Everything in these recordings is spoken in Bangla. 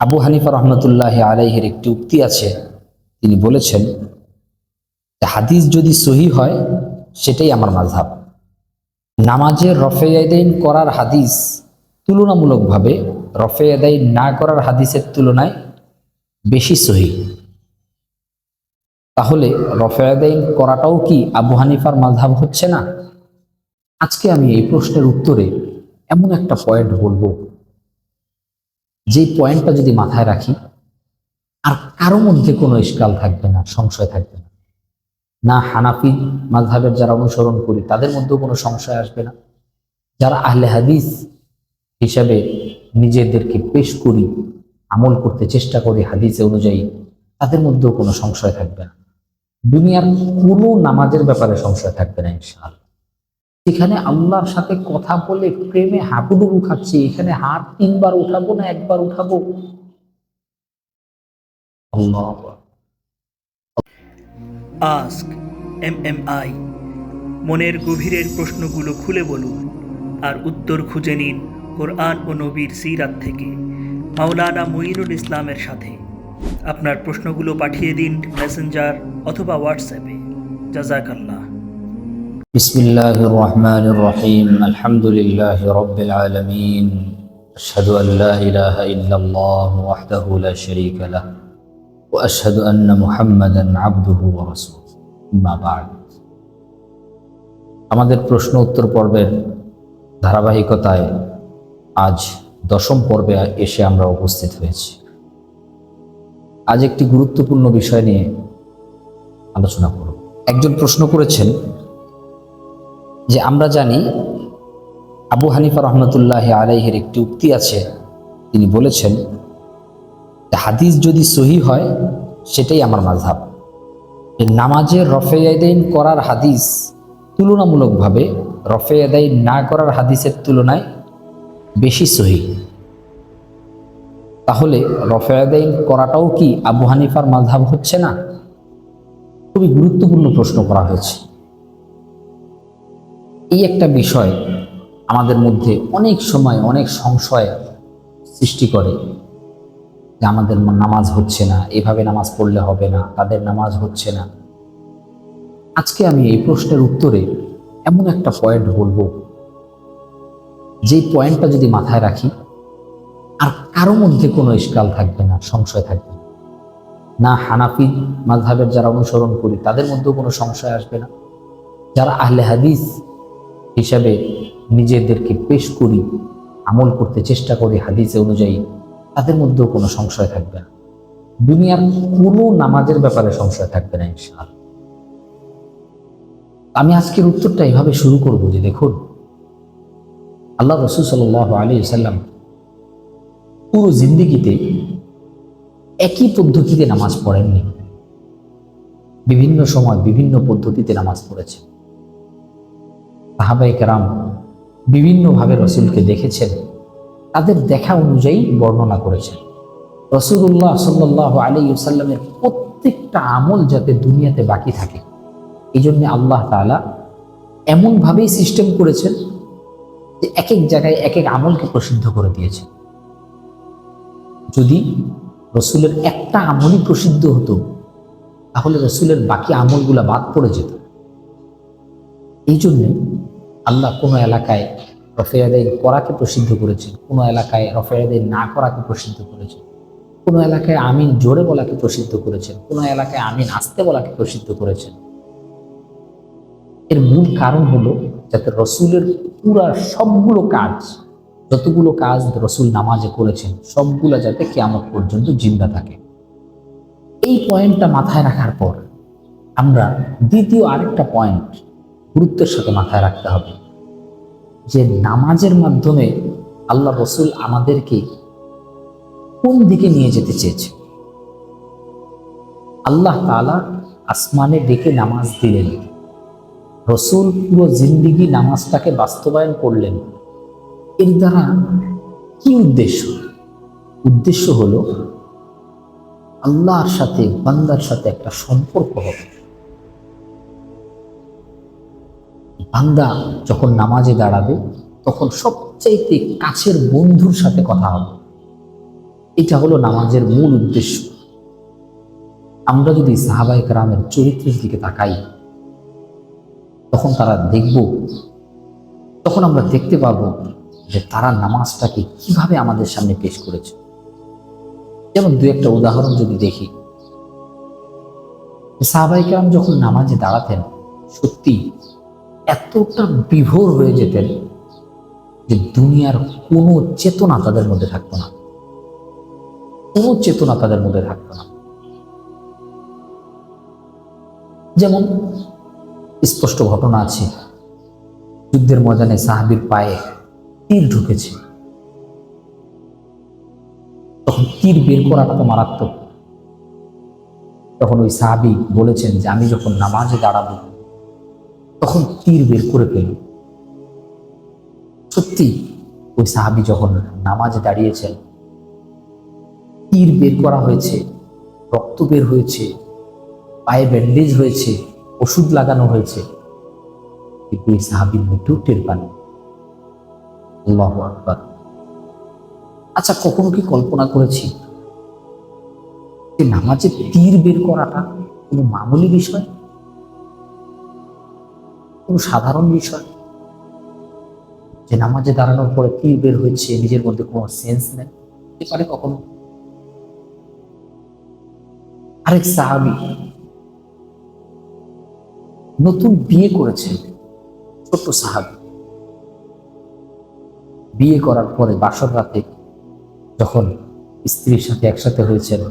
আবু হানিফা রহমতুল্লাহ আলাইহির একটি উক্তি আছে, তিনি বলেছেন যে হাদিস যদি সহি হয় সেটাই আমার মাযহাব। নামাজের রফে ইয়াদাইন করার হাদিস তুলনামূলকভাবে রফে ইয়াদাইন না করার হাদিসের তুলনায় বেশি সহি। তাহলে রফে ইয়াদাইন করাটাও কি আবু হানিফার মাযহাব হচ্ছে না? আজকে আমি এই প্রশ্নের উত্তরে এমন একটা পয়েন্ট বলবো, যে পয়েন্টটা যদি মাথায় রাখি আর কারো মধ্যে কোনো ইশকাল থাকবে না, সংশয় থাকবে না। না হানাফি মাযহাবের যারা অনুসরণ করি তাদের মধ্যেও কোনো সংশয় আসবে না, যারা আহলে হাদিস হিসাবে নিজেদেরকে পেশ করি, আমল করতে চেষ্টা করি হাদিসে অনুযায়ী, তাদের মধ্যেও কোনো সংশয় থাকবে না। দুনিয়ার কোনো নামাজের ব্যাপারে সংশয় থাকবে না ইনশাআল্লাহ। এখানে আল্লাহর সাথে কথা বলে প্রেমে হাঁটুডুবু খাচ্ছি, এখানে হাত 3 বার উঠাবো না 1 বার উঠাবো? আল্লাহ। আস্ক এমএমআই, মনের গভীরের প্রশ্নগুলো খুলে বলুন আর উত্তর খুঁজে নিন কোরআন ও নবীর সিরাত থেকে মাওলানা মুঈনুল ইসলামের সাথে। আপনার প্রশ্নগুলো পাঠিয়ে দিন মেসেঞ্জার অথবা হোয়াটসঅ্যাপে। জাযাকাল্লাহ। বিসমিল্লাহির রহমানির রহিম। আলহামদুলিল্লাহি রাব্বিল আলামিন। আশহাদু আল লা ইলাহা ইল্লাল্লাহ ওয়াহদাহু লা শারীকা লাহ ওয়া আশহাদু আন্না মুহাম্মাদান আবদুহু ওয়া রাসূলুহু। আম্মা বা'দ। আমাদের প্রশ্ন উত্তর পর্বের ধারাবাহিকতায় আজ 10ম পর্বে এসে আমরা উপস্থিত হয়েছি। আজ একটি গুরুত্বপূর্ণ বিষয় নিয়ে আলোচনা করব। একজন প্রশ্ন করেছেন যে আমরা জানি আবু হানিফা রহমতুল্লাহ আলাইহির একটি উক্তি আছে, তিনি বলেছেন যে হাদিস যদি সহি হয় সেটাই আমার মাযহাব। নামাজের রফে ইয়াদাইন করার হাদিস তুলনামূলকভাবে রফে ইয়াদাইন না করার হাদিসের তুলনায় বেশি সহি। তাহলে রফে ইয়াদাইন করাটাও কি আবু হানিফার মাযহাব হচ্ছে না? খুবই গুরুত্বপূর্ণ প্রশ্ন করা হয়েছে। এই একটা বিষয় আমাদের মধ্যে অনেক সময় অনেক সংশয় সৃষ্টি করে যে আমাদের নামাজ হচ্ছে না, এভাবে নামাজ পড়লে হবে না, তাদের নামাজ হচ্ছে না। আজকে আমি এই প্রশ্নের উত্তরে এমন একটা পয়েন্ট বলবো, যে পয়েন্টটা যদি মাথায় রাখি আর কারো মধ্যে কোনো ইশকাল থাকবে না, সংশয় থাকবে না। না হানাফি মাযহাবের যারা অনুসরণ করি তাদের মধ্যেও কোনো সংশয় আসবে না, যারা আহলে হাদিস হিসাবে নিজেদেরকে পেশ করি, আমল করতে চেষ্টা করি হাদিসে অনুযায়ী, তাদের মধ্যেও কোনো সংশয় থাকবে না। দুনিয়ার কোনো নামাজের ব্যাপারে সংশয় থাকবে না ইনশাআল্লাহ। আমি আজকের উত্তরটা এভাবে শুরু করব যে দেখুন, আল্লাহ রাসূল সাল্লাল্লাহু আলাইহি ওয়াসাল্লাম পুরো জিন্দেগিতে একই পদ্ধতিতে নামাজ পড়েননি, বিভিন্ন সময় বিভিন্ন পদ্ধতিতে নামাজ পড়েছেন। সাহাবায়ে কেরাম বিভিন্নভাবে রসুলকে দেখেছেন, তাদের দেখা অনুযায়ী বর্ণনা করেছেন। রাসূলুল্লাহ সাল্লাল্লাহু আলাইহি ওয়াসাল্লামের প্রত্যেকটা আমল যাতে দুনিয়াতে বাকি থাকে, এই জন্য আল্লাহ তাআলা এমনভাবেই সিস্টেম করেছেন যে এক এক জায়গায় এক এক আমলকে প্রসিদ্ধ করে দিয়েছেন। যদি রসুলের একটা আমলই প্রসিদ্ধ হতো তাহলে রসুলের বাকি আমলগুলা বাদ পড়ে যেত। এই জন্যে আল্লাহ কোনো এলাকায় রফে ইয়াদাইন করাকে প্রসিদ্ধ করেছেন, কোনো এলাকায় রফে ইয়াদাইন না করাকে প্রসিদ্ধ করেছেন, কোনো এলাকায় আমিন জোরে বলাকে প্রসিদ্ধ করেছেন, কোনো এলাকায় আমিন আস্তে বলাকে প্রসিদ্ধ করেছেন। এর মূল কারণ হলো যাতে রসুলের পুরা সবগুলো কাজ, যতগুলো কাজ রসুল নামাজে করেছেন সবগুলো যাতে কিয়ামত পর্যন্ত জিন্দা থাকে। এই পয়েন্টটা মাথায় রাখার পর আমরা দ্বিতীয় আরেকটা পয়েন্ট গুরুত্বের সাথে মাথায় রাখতে হবে, যে নামাজের মাধ্যমে আল্লাহ রসুল আমাদেরকে কোন দিকে নিয়ে যেতে চেয়েছে। আল্লাহ তাআলা আসমানে ডেকে নামাজ দিলেন, রসুল পুরো জিন্দেগি নামাজটাকে বাস্তবায়ন করলেন। এর দ্বারা কি উদ্দেশ্য? উদ্দেশ্য হলো আল্লাহর সাথে বান্দার সাথে একটা সম্পর্ক হবে। বান্দা যখন নামাজে দাঁড়াবে তখন সবচাইতে কাছের বন্ধুর সাথে কথা হবে। এটা হলো নামাজের মূল উদ্দেশ্য। আমরা যদি সাহাবায়ে কেরামের চরিত্রের দিকে তাকাই, তখন আমরা দেখতে পাবো যে তারা নামাজটাকে কিভাবে আমাদের সামনে পেশ করেছে। যেমন দু একটা উদাহরণ যদি দেখি, সাহাবায়ে কেরাম যখন নামাজে দাঁড়াতেন, সত্যি এতটা বিভোর হয়ে যেতেন যে দুনিয়ার কোনো চেতনা তাদের মধ্যে থাকতো না, কোনো চেতনা তাদের মধ্যে থাকতো না। যেমন স্পষ্ট ঘটনা আছে, যুদ্ধের ময়দানে সাহাবীর পায়ে তীর ঢুকেছে। তখন তীর বের করাটা তো মারাত্মক। তখন ওই সাহাবী বলেছেন যে আমি যখন নামাজে দাঁড়াবো তখন তীর বের করে ফেলব। সত্যি ওই সাহাবী যখন নামাজে দাঁড়িয়েছেন, তীর বের করা হয়েছে, রক্ত বের হয়েছে, পায়ে ব্যান্ডেজ হয়েছে, ওষুধ লাগানো হয়েছে, কিন্তু ওই সাহাবী মৃত্যু টের পান। আল্লাহু আকবার। আচ্ছা, কখনো কি কল্পনা করেছি যে নামাজে তীর বের করাটা কোনো মামুলি বিষয়, কোনো সাধারণ বিষয়? যে নামাজে দাঁড়ানোর পরে তীর বের হয়েছে, নিজের মধ্যে কোনো সেন্স নেই, হতে পারে কখনো? আরেক সাহাবী নতুন বিয়ে করেছে, ছোট্ট সাহাবী, বিয়ে করার পরে বাসর রাতে যখন স্ত্রীর সাথে একসাথে হয়েছেন,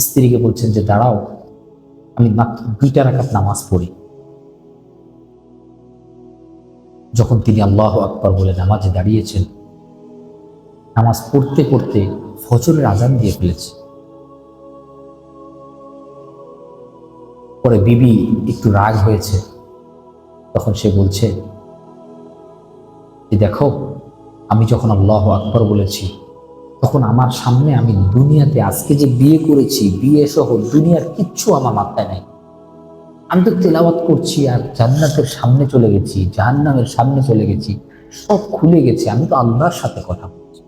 স্ত্রীকে বলছেন যে দাঁড়াও, আমি মাত্র 2 রাকাত নামাজ পড়ি। যখন তিনি আল্লাহু আকবার বলে নামাজে দাঁড়িয়েছেন, নামাজ পড়তে পড়তে ফজরের আজান দিয়ে ফেলেছে। পরে বিবি একটু রাগ হয়েছে, তখন সে বলছে যে দেখো, আমি যখন আল্লাহু আকবার বলেছি তখন আমার সামনে, আমি দুনিয়াতে আজকে যে বিয়ে করেছি, বিয়ে সহ দুনিয়ার কিচ্ছু আমার মাথায় নাই। আমি তো তেলাওয়াত করছি আর জান্নাতের সামনে চলে গেছি, জাহান্নামের সামনে চলে গেছি, সব খুলে গেছে, আমি তো আল্লাহর সাথে কথা বলছি।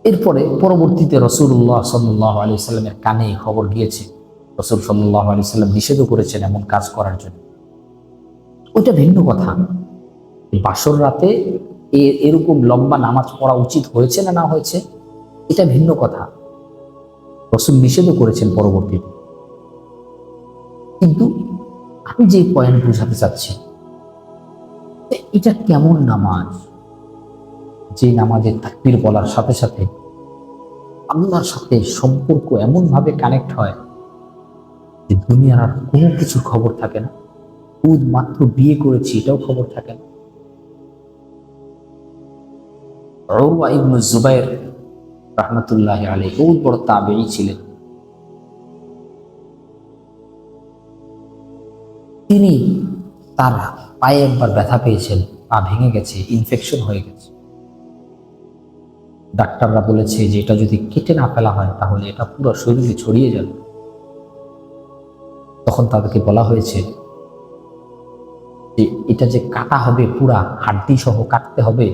এরপরে পরবর্তীতে রাসূলুল্লাহ সাল্লাল্লাহু আলাইহি সাল্লামের কানে খবর গিয়েছে, রাসূল সাল্লাল্লাহু আলাইহি সাল্লাম নিষেধও করেছেন এমন কাজ করার জন্য। ওইটা ভিন্ন কথা। বাসর রাতে এরকম লম্বা নামাজ পড়া উচিত হয়েছে না হয়েছে, এটা ভিন্ন কথা। রাসূল নিষেধও করেছেন পরবর্তীতে। কিন্তু আমি যে পয়েন্ট বোঝাতে চাচ্ছি, এটা কেমন নামাজ, যে নামাজে তাকবীর বলার সাথে সাথে আল্লাহর সাথে সম্পর্ক এমন ভাবে কানেক্ট হয় যে দুনিয়ার আর কোনো কিছুর খবর থাকে না, মাত্র বিয়ে করেছি এটাও খবর থাকে না। উরওয়া ইবনে জুবাইর রাহমাতুল্লাহি আলাইহি বহুত বড় তাবেঈ ছিলেন। তিনি তার পায়ে একবার ব্যথা পেয়েছেন, পা ভেঙে গেছে, ইনফেকশন হয়ে গেছে। ডাক্তাররা বলেছে যে এটা যদি কেটে না ফেলা হয় তাহলে এটা পুরো শরীরে ছড়িয়ে যাবে। তখন তাদেরকে বলা হয়েছে যে এটা যে কাটা হবে, পুরা হাড্ডি সহ কাটতে হবে,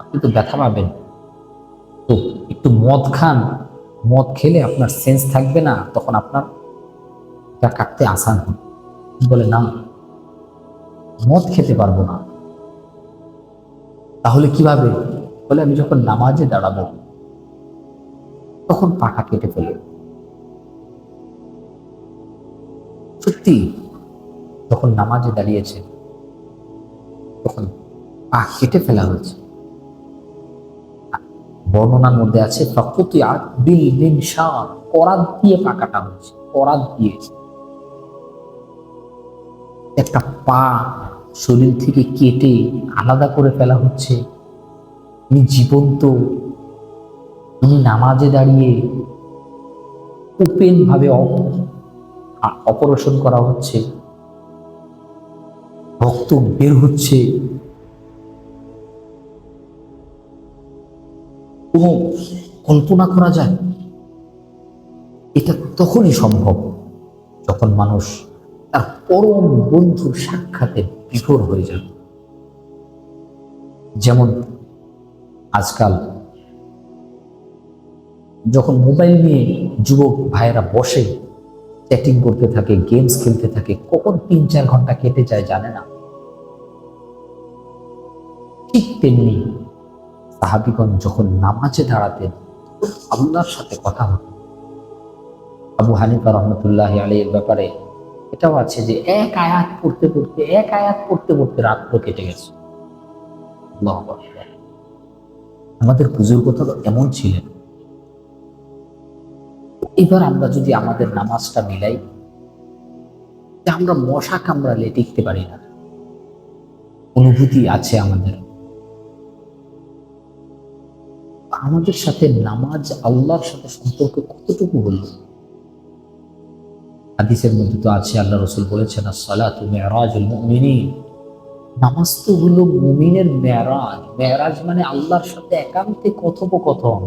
আপনি তো ব্যথা পাবেন, তো একটু মদ খান, মদ খেলে আপনার সেন্স থাকবে না, তখন আপনার এটা কাটতে আসান হবে। বলে না, মদ খেতে পারবো না। তাহলে কিভাবে? বলে আমি যখন নামাজে দাঁড়াবো তখন পাটা কেটে ফেলে। সত্যি যখন নামাজে দাঁড়িয়েছে তখন পা কেটে ফেলা হয়েছে। বর্ণনার মধ্যে আছে ফাকুতিআত বিল মিনশার, করাত দিয়ে পা কাটা হয়েছে, করাত দিয়ে। একটা পা শরীর থেকে কেটে আলাদা করে ফেলা হচ্ছে। উনি জীবন্ত, উনি নামাজে দাঁড়িয়ে ওপেন ভাবে অপারেশন করা হচ্ছে, রক্ত বের হচ্ছে। কল্পনা করা যায়? এটা তখনই সম্ভব যখন মানুষ তার পরম বন্ধুর সাক্ষাতে বিভোর হয়ে যাবে। যেমন আজকাল যখন মোবাইল নিয়ে যুবক ভাইয়েরা বসে চ্যাটিং করতে থাকে, গেমস খেলতে থাকে, কখন 3-4 ঘন্টা কেটে যায় জানে না। ঠিক তেমনি সাহাবীগণ যখন নামাজে দাঁড়াতেন আল্লাহর সাথে কথা হতো। আবু হানিফা রহমতুল্লাহি আলাইহির ব্যাপারে এটাও আছে যে এক আয়াত পড়তে পড়তে রাত তো কেটে গেছে। আল্লাহু আকবার। আমাদের বুজুর্গরা তো এমন ছিলেন। এবার আমরা যদি আমাদের নামাজটা মিলাই, যে আমরা মশা কামড়ালে টিকতে পারি না, অনুভূতি আছে আমাদের। আমাদের সাথে নামাজ আল্লাহর সাথে সম্পর্ক কতটুকু হলো? হাদিসের মধ্যে তো আছে, আল্লাহ রাসূল বলেছেন as-সালাতু মি'রাজুল মুমিনিন, নামাজ তো হলো মুমিনের মেরাজ। মেরাজ মানে আল্লাহর সাথে একান্তে কথোপকথন।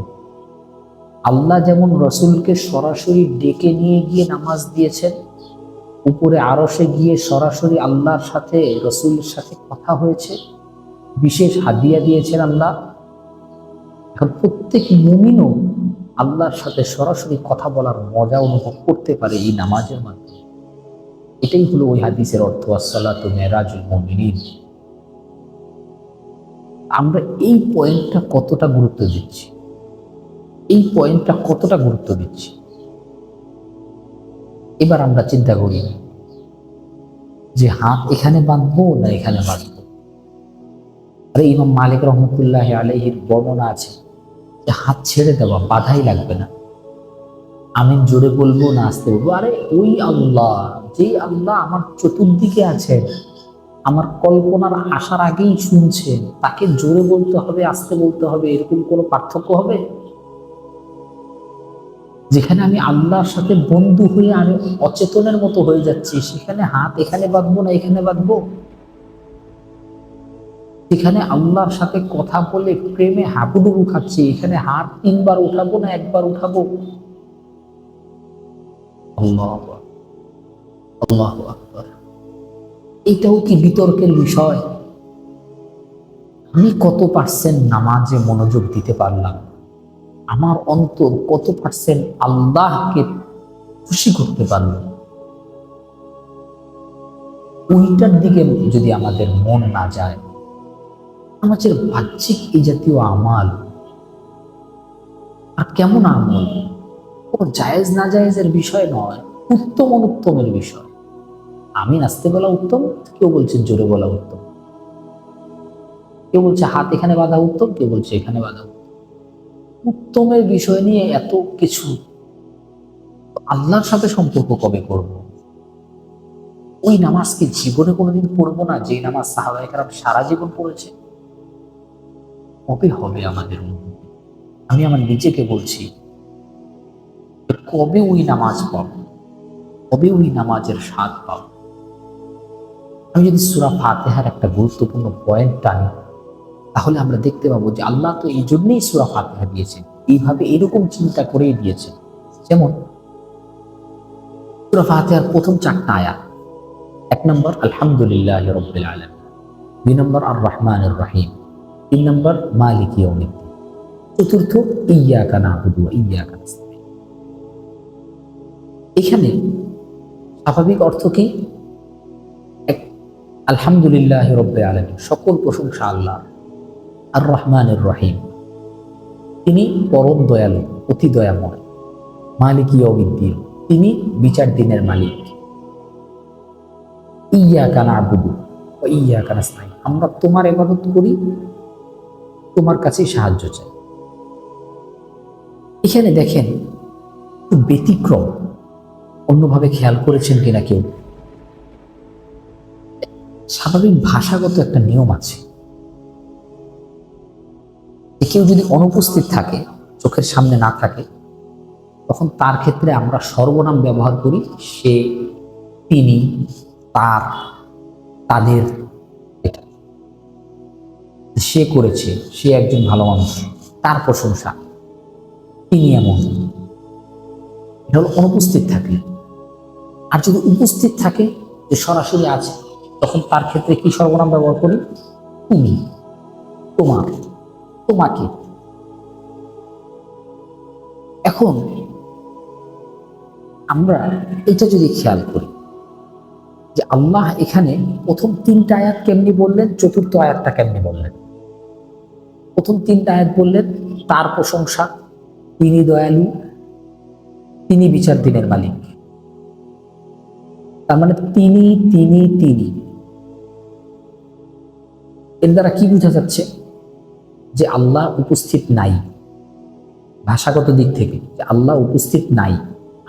আল্লাহ যেমন রসুলকে সরাসরি ডেকে নিয়ে গিয়ে নামাজ দিয়েছেন, উপরে আরশে গিয়ে সরাসরি আল্লাহর সাথে রসুলের সাথে কথা হয়েছে, বিশেষ হাদিয়া দিয়েছেন আল্লাহ। এখন প্রত্যেক মুমিনও আল্লাহর সাথে সরাসরি কথা বলার মজা অনুভব করতে পারে এই নামাজের মাধ্যমে। এটাই হলো ওই হাদিসের অর্থ, as-সালাতু মি'রাজুল মুমিনিন। আমরা এই পয়েন্টটা কতটা গুরুত্ব দিচ্ছি? এবার আমরা চিন্তা করি যে হাত এখানে বাঁধবো না এখানে বাঁধবো। আরে ইমাম মালিক রহমতুল্লাহ আলাইহির বর্ণনা আছে যে হাত ছেড়ে দেওয়া, বাধাই লাগবে না। আমিন জোরে বলবো না আস্তে বলবো? আরে ওই আল্লাহ, যেই আল্লাহ আমার চতুর্দিকে আছেন, আমার কল্পনার আসার আগেই শুনছেন, তাকে জোরে বলতে হবে আস্তে বলতে হবে এরকম কোনো পার্থক্য হবে? যেখানে আমি আল্লাহর সাথে বন্ধু হয়ে আমি অচেতনের মতো হয়ে যাচ্ছি, সেখানে হাত এখানে বাঁধবো না এখানে বাঁধবো? সেখানে আল্লাহর সাথে কথা বলে প্রেমে হাবুডুবু খাচ্ছি, এখানে হাত 3 বার উঠাবো না 1 বার উঠাবো? আল্লাহু আকবার, আল্লাহু আকবার। এটাও কি বিতর্কের বিষয়? আমি কত পার্সেন্ট নামাজে মনোযোগ দিতে পারলাম? আমার অন্তর কত পার্সেন্ট আল্লাহকে খুশি করতে পারল? ওইটার দিকে যদি আমাদের মন না যায়, আমাদের বাহ্যিক এই জাতীয় আমাল আর কেমন আমল, ও জায়েজ না জায়েজের বিষয় নয়, উত্তম অনুত্তমের বিষয়। আমি আস্তে বলা উত্তম, কেউ বলছে জোরে বলা উত্তম, কেউ বলছে হাত এখানে বাঁধা উত্তম, কেউ বলছে এখানে বাঁধা উত্তম। উত্তমের বিষয় নিয়ে এত কিছু, আল্লাহর সাথে সম্পর্ক কবে করব? ওই নামাজ কি জীবনে কোনোদিন পড়বো না যে নামাজ সাহাবায়ে কেরাম সারা জীবন পড়েছে? কবে হবে আমাদের অনুভূতি? আমি আমার নিজেকে বলছি, কবে ওই নামাজ পাবো? কবে ওই নামাজের স্বাদ পাবো? আমি যদি সূরা ফাতিহার একটা গুরুত্বপূর্ণ পয়েন্ট টানি, তাহলে আমরা দেখতে পাবো যে আল্লাহ তো এই জন্যই সূরা ফাতিহা দিয়েছেন, এইভাবে এরকম চিন্তা করেই দিয়েছেন। যেমন সূরা ফাতিহার প্রথম 4টা আয়াত, 1 নম্বর আলহামদুলিল্লাহি রাব্বিল আলামিন, 2 নম্বর আর রহমানির রহিম, 3 নম্বর মালিকি ইয়াউমিদ্দিন, 4র্থ ইয়্যাকা না'বুদু ওয়া ইয়্যাকা নাস্তাঈন। এখানে স্বাভাবিক অর্থ কি? আলহামদুলিল্লাহি রাব্বিল আলামিন, সকল প্রশংসা আল্লাহর। আর রহমানির রহিম, তিনি পরম দয়ালু, অতি দয়াময়। মালিক ইয়াউমিদ্দিন, তিনি বিচার দিনের মালিক। ইয়্যাকা না'বুদু ওয়া ইয়্যাকা নাস্তাঈন, আমরা তোমার ইবাদত করি, তোমার কাছেই সাহায্য চাই। এখানে দেখেন ব্যতিক্রম, অন্যভাবে খেয়াল করেছেন কিনা কেউ? স্বাভাবিক ভাষাগত একটা নিয়ম আছে, কেউ যদি অনুপস্থিত থাকে, চোখের সামনে না থাকে, তখন তার ক্ষেত্রে আমরা সর্বনাম ব্যবহার করি। সে, তিনি, তার, তাদের। এটা সে করেছে, সে একজন ভালো মানুষ, তার প্রশংসা, তিনি এমন। এটা হলো অনুপস্থিত থাকলে। আর যদি উপস্থিত থাকে, যে সরাসরি আছে, তখন তার ক্ষেত্রে কি সর্বনাম ব্যবহার করি? তুমি। তোমাকে। এখন আমরা এটা যদি খেয়াল করি যে আল্লাহ এখানে প্রথম 3টা আয়াত কেমনি বললেন, চতুর্থ আয়াতটা কেমনি বললেন। প্রথম 3টা আয়াত বললেন তার প্রশংসা, তিনি দয়ালু, তিনি বিচার দিনের মালিক। তার মানে তিনি তিনি তিনি এর দ্বারা কি বোঝা যাচ্ছে যে আল্লাহ উপস্থিত নাই। ভাষাগত দিক থেকে যে আল্লাহ উপস্থিত নাই।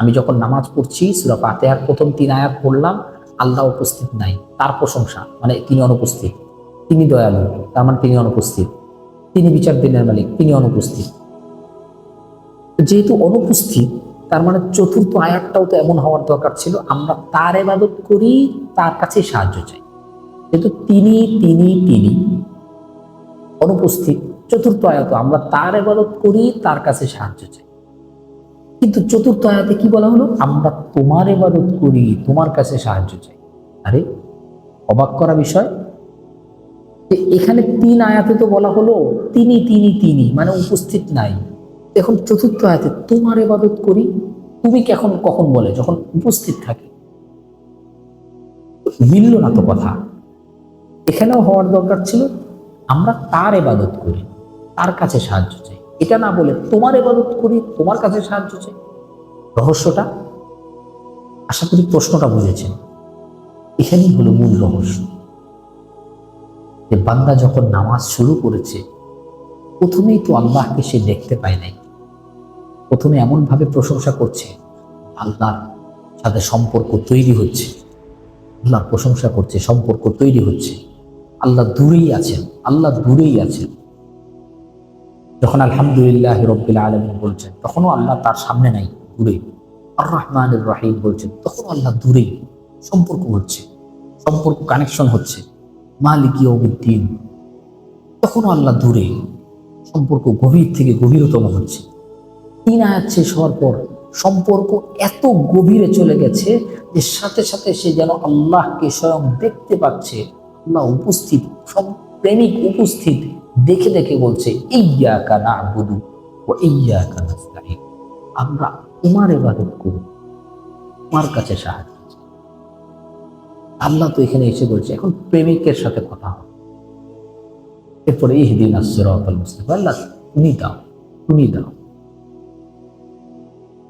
আমি যখন নামাজ পড়ছি সূরা ফাতিহার প্রথম 3 আয়াত পড়লাম, আল্লাহ উপস্থিত নাই। তার প্রশংসা মানে তিনি অনুপস্থিত, তিনি দয়ালু তার মানে তিনি অনুপস্থিত, তিনি বিচার দিনের মালিক তিনি অনুপস্থিত। যেহেতু অনুপস্থিত তার মানে চতুর্থ আয়াতটাও তো এমন হওয়ার দরকার ছিল, আমরা তার ইবাদত করি, তার কাছে সাহায্য চাই। যেহেতু তিনি তিনি তিনি অনুপস্থিত, চতুর্থ আয়াত আমরা তার ইবাদত করি, তার কাছে সাহায্য চাই। কিন্তু চতুর্থ আয়াতে কি বলা হলো, আমরা তোমার ইবাদত করি, তোমার কাছে সাহায্য চাই। আরে অবাক করা বিষয়, এখানে 3 আয়াতে তো বলা হলো তিনি তিনি তিনি মানে উপস্থিত নাই। এখন চতুর্থ আয়াতে তোমার ইবাদত করি, তুমি কখন বলে, যখন উপস্থিত থাকে। মিলল না তো কথা। এখানেও হওয়ার দরকার ছিল আমরা তার ইবাদত করি, তার কাছে সাহায্য চাই। এটা না বলে তোমার ইবাদত করি, তোমার কাছে সাহায্য চাই। রহস্যটা আশা করি প্রশ্নটা বুঝেছেন। এখানেই হলো মূল রহস্য, যে বান্দা যখন নামাজ শুরু করেছে প্রথমেই তো আল্লাহকে সে দেখতে পায় নাই। প্রথমে এমন ভাবে প্রশংসা করছে, আল্লাহর সাথে সম্পর্ক তৈরি হচ্ছে, আল্লাহর প্রশংসা করছে, সম্পর্ক তৈরি হচ্ছে। আল্লাহ দূরেই আছেন, আল্লাহ দূরেই আছেন। যখন আলহামদুলিল্লাহ রাব্বিল আলামিন বলছেন তখনও আল্লাহ তার সামনে নাই, দূরে। আর রহমানির রহিম বলছেন তখনও আল্লাহ দূরেই। সম্পর্ক হচ্ছে, সম্পর্ক কানেকশন হচ্ছে। মালিক ইয়াউমিদ্দিন তখনও আল্লাহ দূরে, সম্পর্ক গভীর থেকে গভীরতম হচ্ছে। 3 আয়াত শেষ হওয়ার পর সম্পর্ক এত গভীরে চলে গেছে যে সাথে সাথে সে যেন আল্লাহকে স্বয়ং দেখতে পাচ্ছে। আল্লাহ উপস্থিত, সব প্রেমিক উপস্থিত, দেখে দেখে বলছে ইয়্যাকা না'বুদু ওয়া ইয়্যাকা নাস্তাঈন, আমরা তোমার ইবাদত করি, তোমার কাছে সাহায্য চাই। আল্লাহ তো এখানে এসে বলছে এখন প্রেমিকের সাথে কথা হবে। এরপরে ইহদিনাস সিরাতাল মুস্তাকিম, আল্লাহ তুমি দাও, তুমি দাও।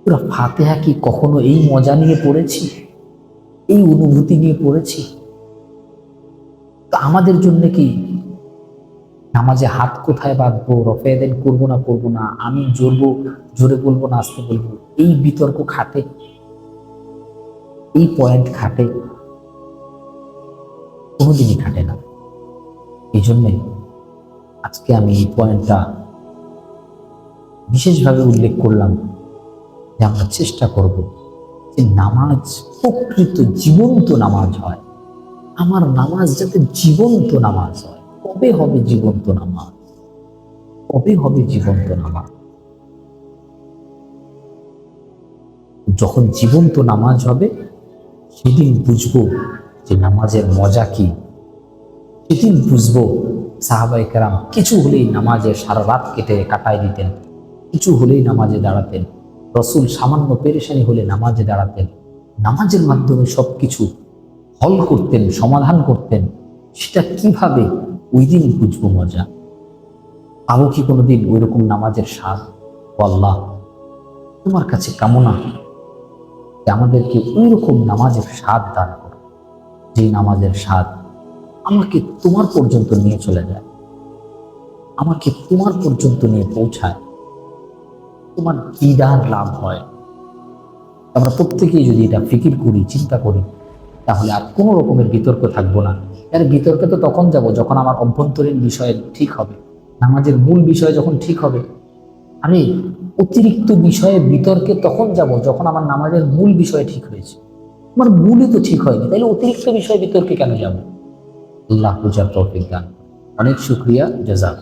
পুরা ফাতিহা কি কখনো এই মজা নিয়ে পড়েছি, এই অনুভূতি নিয়ে পড়েছি? তো আমাদের জন্য কি নামাজে হাত কোথায় বাঁধবো, রফে দেন করবো না, আমি জোরে বলবো না আস্তে বলবো, এই বিতর্ক খাটে, এই পয়েন্ট খাটে? কোনোদিনই খাটে না। এই জন্যে আজকে আমি এই পয়েন্টটা বিশেষভাবে উল্লেখ করলাম যে আমরা চেষ্টা করব যে নামাজ প্রকৃত জীবন্ত নামাজ হয়। আমার নামাজ যাতে জীবন্ত নামাজ হয়। কবে হবে জীবন্ত নামাজ? কবে হবে জীবন্ত নামাজ? যখন জীবন্ত নামাজ হবে সেদিন বুঝবো যে নামাজের মজা কি। সেদিন বুঝবো সাহাবায়ে কেরাম কিছু হলেই নামাজে সারা রাত কাটায় দিতেন, কিছু হলেই নামাজে দাঁড়াতেন। রসুল সামান্য পেরেশানি হলে নামাজে দাঁড়াতেন, নামাজের মাধ্যমে সবকিছু হল করতেন, সমাধান করতেন। সেটা কিভাবে ওই দিন বুঝবো মজা। পাবো কি কোনোদিন ওই রকম নামাজের স্বাদ? ও আল্লাহ, তোমার কাছে কামনা যে আমাদেরকে ওই রকম নামাজের স্বাদ দান করো, যে নামাজের স্বাদ আমাকে তোমার পর্যন্ত নিয়ে চলে যায়, আমাকে তোমার পর্যন্ত নিয়ে পৌঁছায়, তোমার দিদার লাভ হয়। আমরা প্রত্যেকেই যদি এটা ফিকির করি, চিন্তা করি, তাহলে আর কোনো রকমের বিতর্ক থাকবো না। এর বিতর্কে তো তখন যাব যখন আমার অভ্যন্তরীণ বিষয় ঠিক হবে, নামাজের মূল বিষয় যখন ঠিক হবে। আরে অতিরিক্ত বিষয়ে বিতর্কে তখন যাব যখন আমার নামাজের মূল বিষয় ঠিক হয়েছে। আমার মূলই তো ঠিক হয়নি, তাইলে অতিরিক্ত বিষয়ে বিতর্কে কেন যাব? আল্লাহ বুঝার তৌফিক দান। অনেক শুকরিয়া, জাযাক।